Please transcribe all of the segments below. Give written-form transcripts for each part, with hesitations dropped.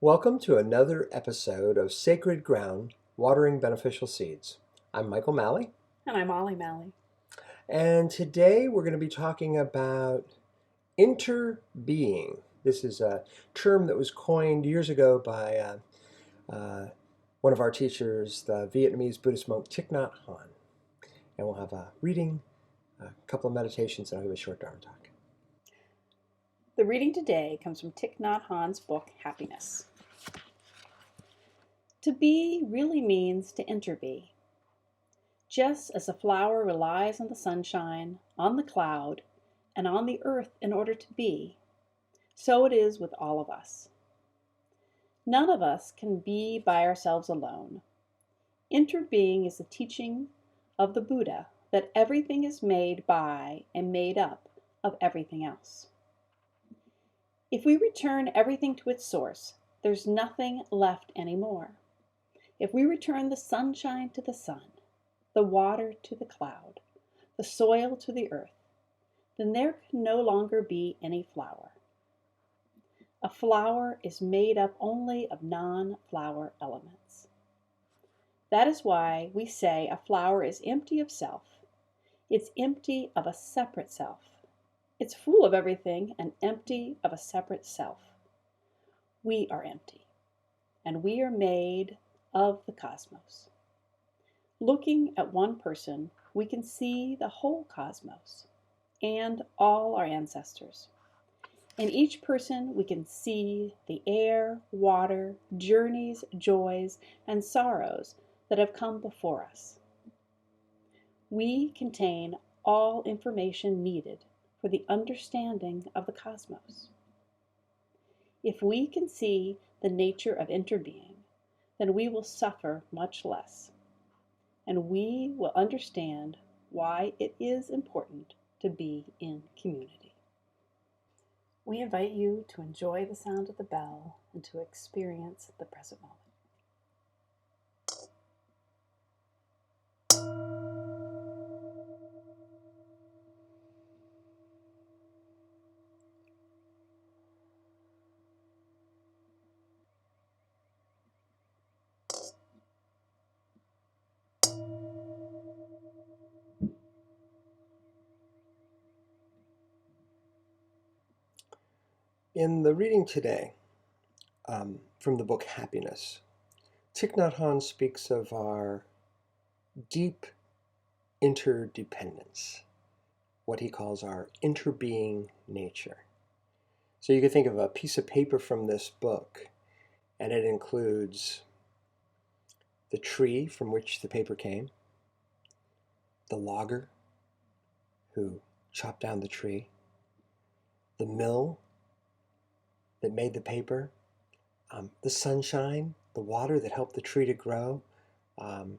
Welcome to another episode of Sacred Ground, Watering Beneficial Seeds. I'm Michael Malley, And I'm Ollie Malley. and today we're going to be talking about interbeing. This is a term that was coined years ago by one of our teachers, the Vietnamese Buddhist monk Thich Nhat Hanh. And we'll have a reading, a couple of meditations, and I'll give a short Dharma talk. The reading today comes from Thich Nhat Hanh's book, Happiness. To be really means to interbe. Just as a flower relies on the sunshine, on the cloud, and on the earth in order to be, so it is with all of us. None of us can be by ourselves alone. Interbeing is the teaching of the Buddha that everything is made by and made up of everything else. If we return everything to its source, there's nothing left anymore. If we return the sunshine to the sun, the water to the cloud, the soil to the earth, then there can no longer be any flower. A flower is made up only of non-flower elements. That is why we say a flower is empty of self. It's empty of a separate self. It's full of everything and empty of a separate self. We are empty, and we are made of the cosmos. Looking at one person, we can see the whole cosmos and all our ancestors. In each person, we can see the air, water, journeys, joys, and sorrows that have come before us. We contain all information needed for the understanding of the cosmos. If we can see the nature of interbeing, then we will suffer much less, and we will understand why it is important to be in community. We invite you to enjoy the sound of the bell and to experience the present moment. In the reading today from the book Happiness, Thich Nhat Hanh speaks of our deep interdependence, what he calls our interbeing nature. So you can think of a piece of paper from this book, and it includes the tree from which the paper came, the logger who chopped down the tree, the mill that made the paper, the sunshine, the water that helped the tree to grow, the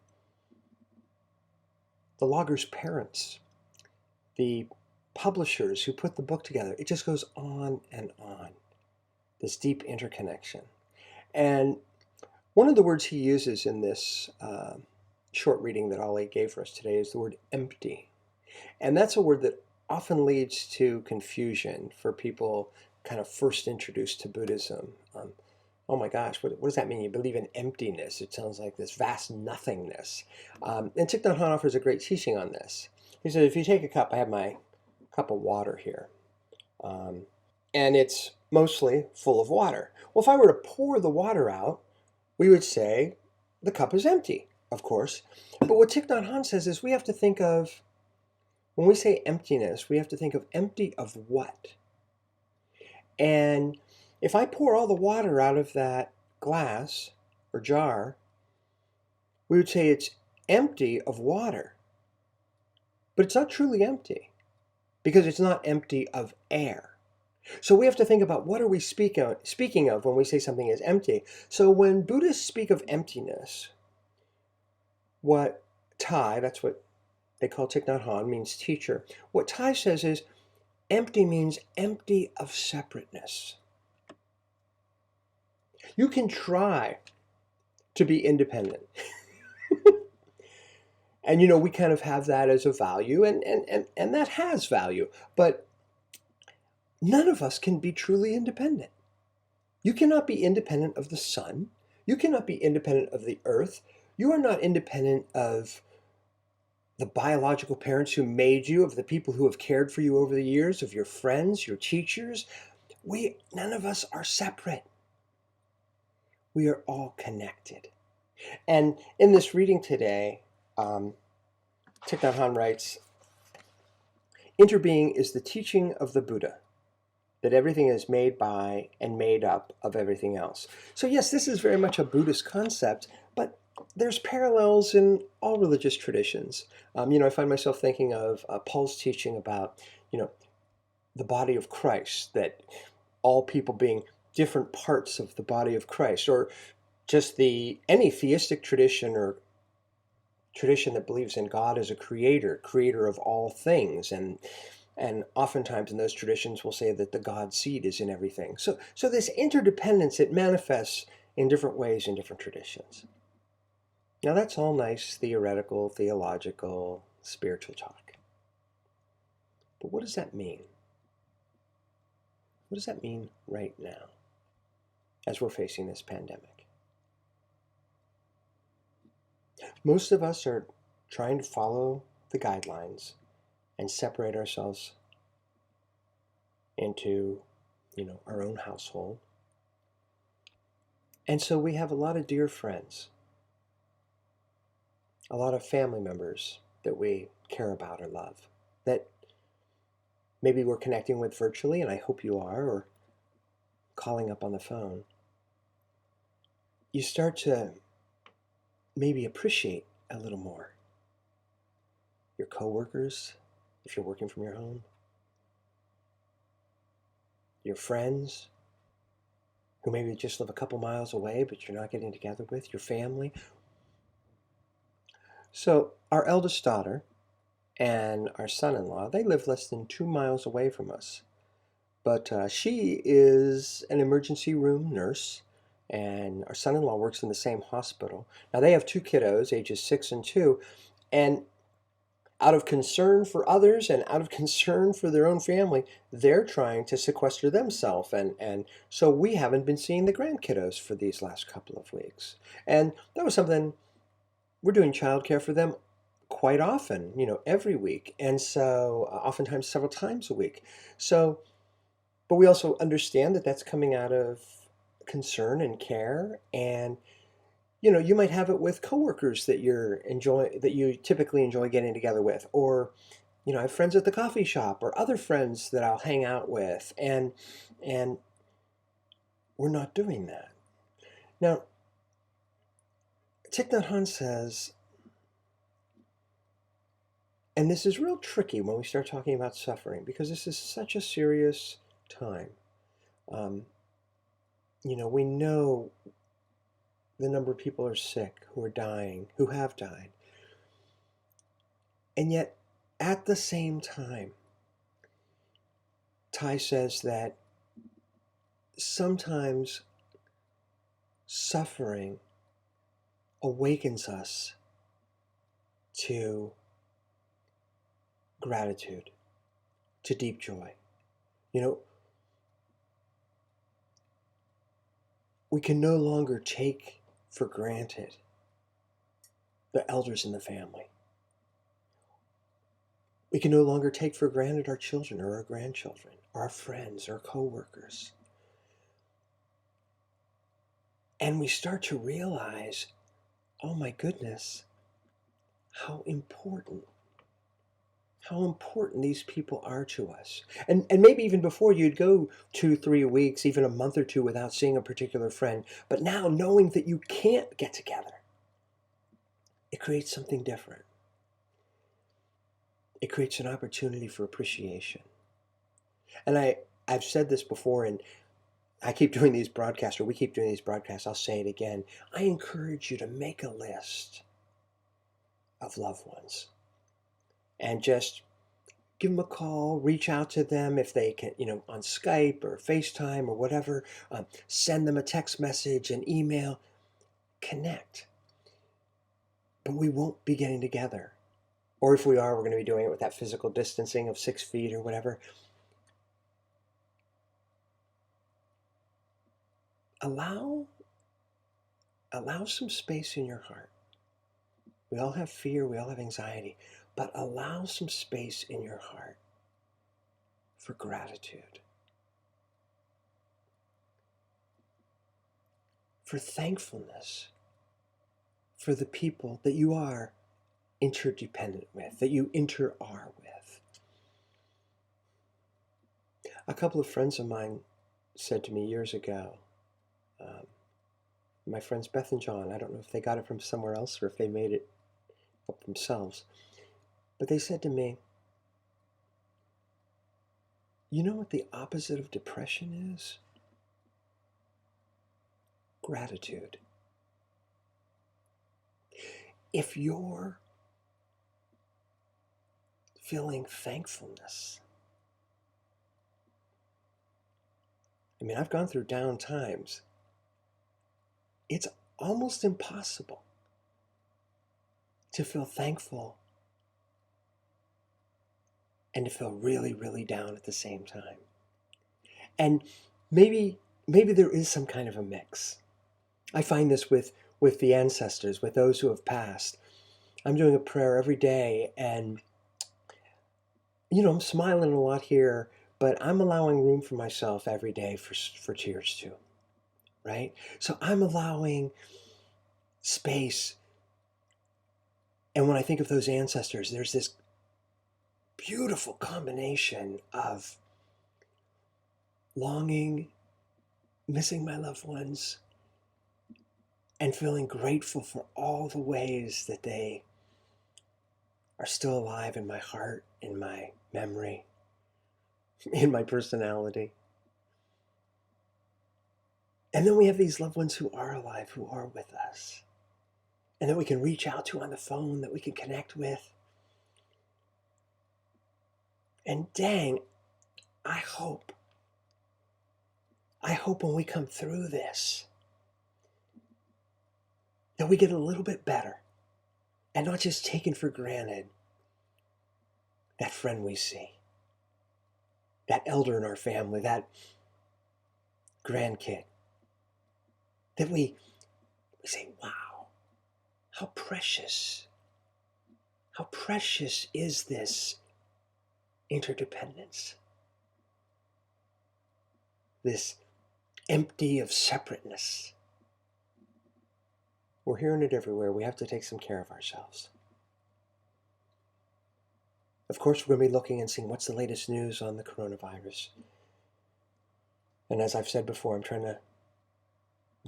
logger's parents, the publishers who put the book together. It just goes on and on, this deep interconnection. And one of the words he uses in this short reading that Ollie gave for us today is the word empty. And that's a word that often leads to confusion for people kind of first introduced to Buddhism. Oh my gosh, what does that mean? You believe in emptiness. It sounds like this vast nothingness. And Thich Nhat Hanh offers a great teaching on this. He said, if you take a cup, I have my cup of water here, and it's mostly full of water. Well, if I were to pour the water out, we would say the cup is empty, of course. But what Thich Nhat Hanh says is we have to think of, when we say emptiness, we have to think of empty of what? And if I pour all the water out of that glass or jar, we would say it's empty of water. But it's not truly empty because it's not empty of air. So we have to think about what are we speaking of when we say something is empty. So when Buddhists speak of emptiness, what Thai, that's what they call Thich Nhat Hanh, means teacher. What Thai says is empty means empty of separateness. You can try to be independent. And we kind of have that as a value, and that has value. But none of us can be truly independent. You cannot be independent of the sun. You cannot be independent of the earth. You are not independent of the biological parents who made you, of the people who have cared for you over the years, of your friends, your teachers. None of us are separate. We are all connected. And in this reading today, Thich Nhat Hanh writes, interbeing is the teaching of the Buddha, that everything is made by and made up of everything else. So yes, this is very much a Buddhist concept, but there's parallels in all religious traditions. I find myself thinking of Paul's teaching about, the body of Christ, that all people being different parts of the body of Christ, or just any theistic tradition or tradition that believes in God as a creator of all things, and oftentimes in those traditions we'll say that the God seed is in everything. So this interdependence, it manifests in different ways in different traditions. Now that's all nice theoretical, theological, spiritual talk. But what does that mean? What does that mean right now as we're facing this pandemic? Most of us are trying to follow the guidelines and separate ourselves into, our own household. And so we have a lot of dear friends, a lot of family members that we care about or love, that maybe we're connecting with virtually, and I hope you are, or calling up on the phone. You start to maybe appreciate a little more your coworkers, if you're working from your home, your friends who maybe just live a couple miles away but you're not getting together with, your family. So our eldest daughter and our son-in-law, they live less than 2 miles away from us. But she is an emergency room nurse, and our son-in-law works in the same hospital. Now they have 2 kiddos, ages 6 and 2, and out of concern for others and out of concern for their own family, they're trying to sequester themselves. And so we haven't been seeing the grandkiddos for these last couple of weeks. And that was something, we're doing childcare for them quite often, every week. And so oftentimes several times a week. So, but we also understand that that's coming out of concern and care. And you might have it with coworkers that you typically enjoy getting together with, or I have friends at the coffee shop or other friends that I'll hang out with, and we're not doing that. Now, Thich Nhat Hanh says, and this is real tricky when we start talking about suffering, because this is such a serious time. We know the number of people are sick, who are dying, who have died. And yet, at the same time, Ty says that sometimes suffering awakens us to gratitude, to deep joy. We can no longer take for granted the elders in the family. We can no longer take for granted our children or our grandchildren, our friends, our coworkers. And we start to realize, oh my goodness, how important these people are to us. And maybe even before, you'd go 2-3 weeks, even a month or two without seeing a particular friend. But now, knowing that you can't get together, it creates something different. It creates an opportunity for appreciation. And I've said this before, and I keep doing these broadcasts, or we keep doing these broadcasts, I'll say it again. I encourage you to make a list of loved ones and just give them a call, reach out to them if they can, on Skype or FaceTime or whatever. Send them a text message, an email, connect. But we won't be getting together. Or if we are, we're going to be doing it with that physical distancing of 6 feet or whatever. allow some space in your heart. We all have fear, we all have anxiety, but allow some space in your heart for gratitude, for thankfulness, for the people that you are interdependent with, that you are with. A couple of friends of mine said to me years ago, my friends Beth and John, I don't know if they got it from somewhere else or if they made it up themselves, but they said to me, you know what the opposite of depression is? Gratitude. If you're feeling thankfulness, I mean, I've gone through down times. It's almost impossible to feel thankful and to feel really, really down at the same time. And maybe there is some kind of a mix. I find this with the ancestors, with those who have passed. I'm doing a prayer every day, and I'm smiling a lot here, but I'm allowing room for myself every day for tears too, right? So I'm allowing space. And when I think of those ancestors, there's this beautiful combination of longing, missing my loved ones, and feeling grateful for all the ways that they are still alive in my heart, in my memory, in my personality. And then we have these loved ones who are alive, who are with us, and that we can reach out to on the phone, that we can connect with. And dang, I hope when we come through this, that we get a little bit better and not just taken for granted that friend we see, that elder in our family, that grandkid, that we say, wow, how precious is this interdependence, this empty of separateness. We're hearing it everywhere. We have to take some care of ourselves. Of course, we're going to be looking and seeing what's the latest news on the coronavirus. And as I've said before, I'm trying to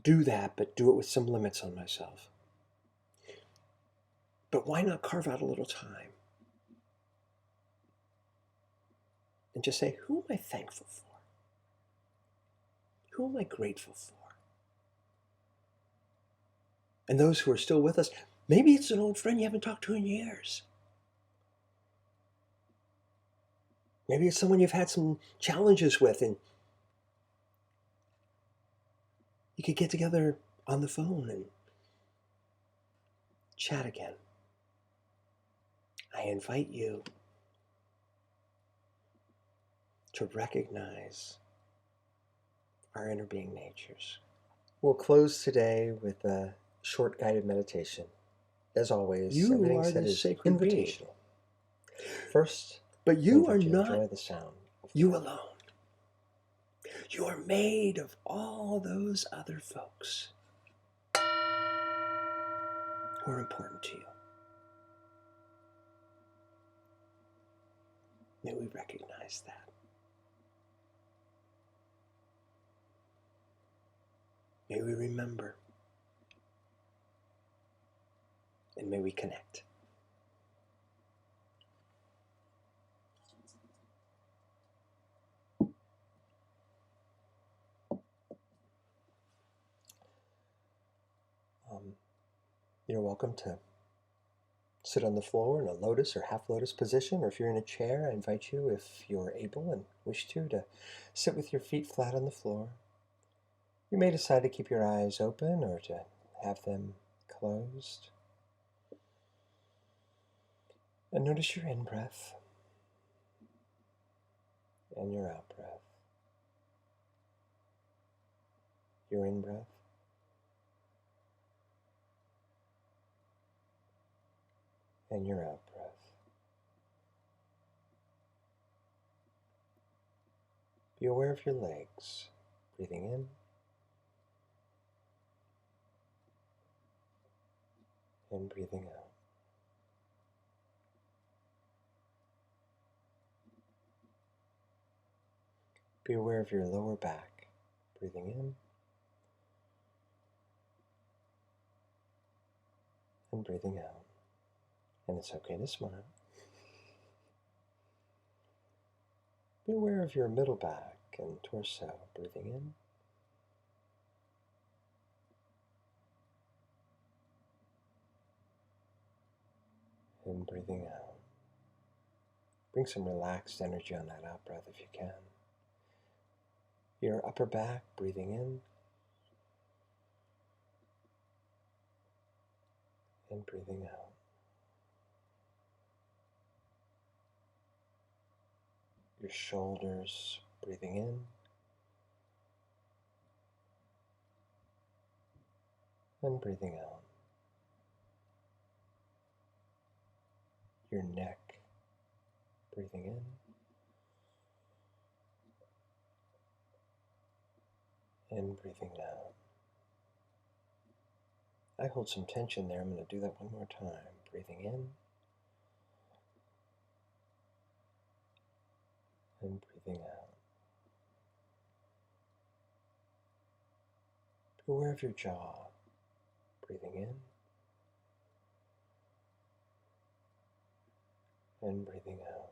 do that, but do it with some limits on myself. But why not carve out a little time and just say, who am I thankful for? Who am I grateful for? And those who are still with us, maybe it's an old friend you haven't talked to in years. Maybe it's someone you've had some challenges with, and you could get together on the phone and chat again. I invite you to recognize our interbeing natures. We'll close today with a short guided meditation. As always, You are the sacred being. invitational. First, But you are to not enjoy the sound of you alone. You are made of all those other folks who are important to you. May we recognize that. May we remember. And may we connect. You're welcome to sit on the floor in a lotus or half lotus position, or if you're in a chair, I invite you, if you're able and wish to sit with your feet flat on the floor. You may decide to keep your eyes open or to have them closed. And notice your in-breath and your out-breath. your in-breath, and your out-breath. Be aware of your legs, breathing in and breathing out. Be aware of your lower back, breathing in and breathing out. And it's okay to smile. Be aware of your middle back and torso, breathing in and breathing out. Bring some relaxed energy on that out breath if you can. Your upper back, breathing in and breathing out. Your shoulders, breathing in and breathing out. Your neck, breathing in and breathing out. I hold some tension there. I'm going to do that one more time. Breathing in and breathing out. Be aware of your jaw. Breathing in and breathing out.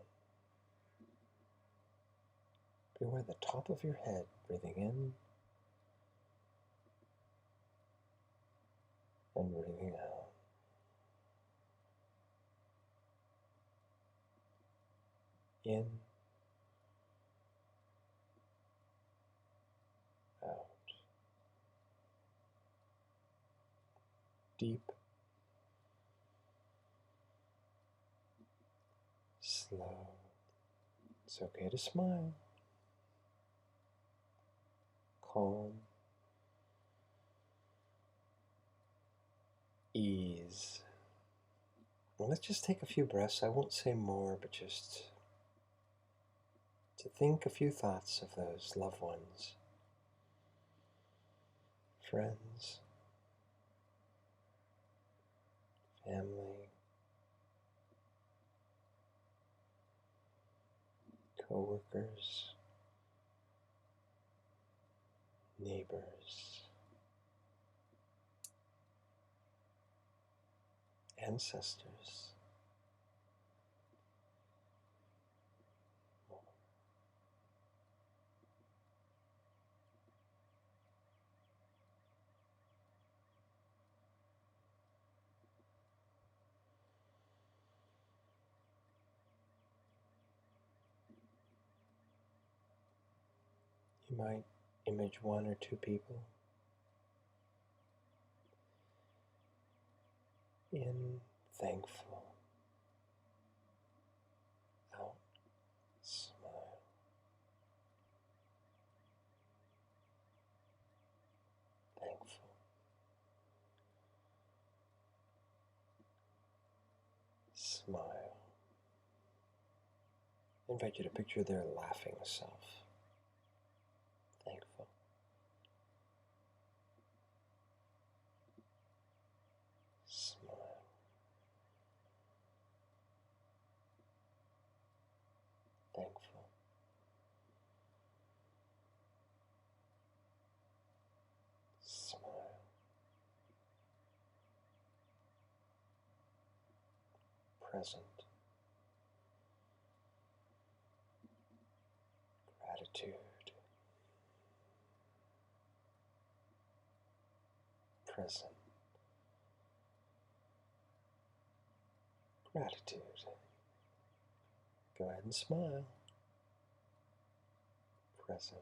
Be aware of the top of your head. Breathing in and breathing out. In, out. Deep, slow. It's okay to smile. Calm. Ease. And let's just take a few breaths. I won't say more, but just to think a few thoughts of those loved ones, friends, family, co-workers, neighbors, ancestors. You might image one or two people. In, thankful. Out, smile. Thankful. Smile. I invite you to picture their laughing self. Thankful. Smile. Thankful. Smile. Present. Gratitude. Present. Gratitude. Go ahead and smile. Present.